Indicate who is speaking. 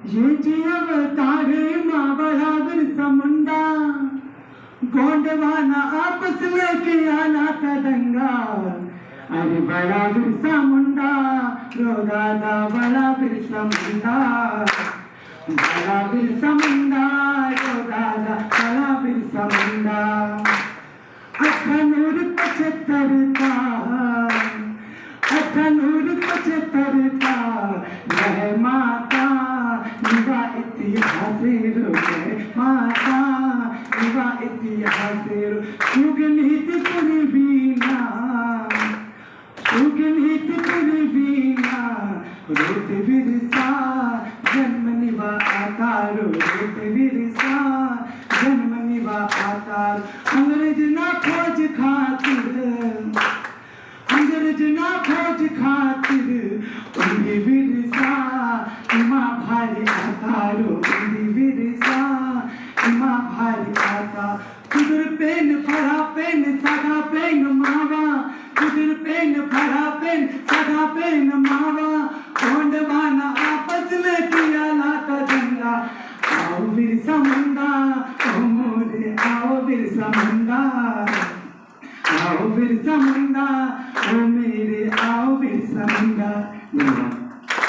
Speaker 1: ये जी अवतार माँ बड़ा बिरसा मुंडा, गोंडवाना आपस में किया ना था दंगा। अरे बड़ा बिरसा मुंडा, रो दादा बड़ा बिरसा मुंडा, बड़ा बिरसा मुंडा, रो दादा बड़ा बिरसा मुंडा। अठनूर 75 का, अठनूर 75 का यह माता युवा इतिहास माता युवा इतिहास सुगनीत पूर्वीना, सुगनीत पूर्वीना रोत बिरसा जन्म निभा आकार, रोत बिरसा जन्म निभा आकार। अंग्रेज ना खोज खातिर, अंग्रेज ना खोज खातिर उन्हीं बिरसा इमा भारी आकार, उन्हीं बिरसा इमा भारी आकार। कुदर पेन फरा पेन सदा पेन मावा, कुदर पेन फरा पेन सदा पेन मावा। गोंडवाना आपस में किया लाता दंगा। आओ बिरसा मुंडा ओ मोरे, आओ बिरसा मुंडा, आओ बिरसा मुंडा ओ मेरे, आओ बिरसा मुंडा।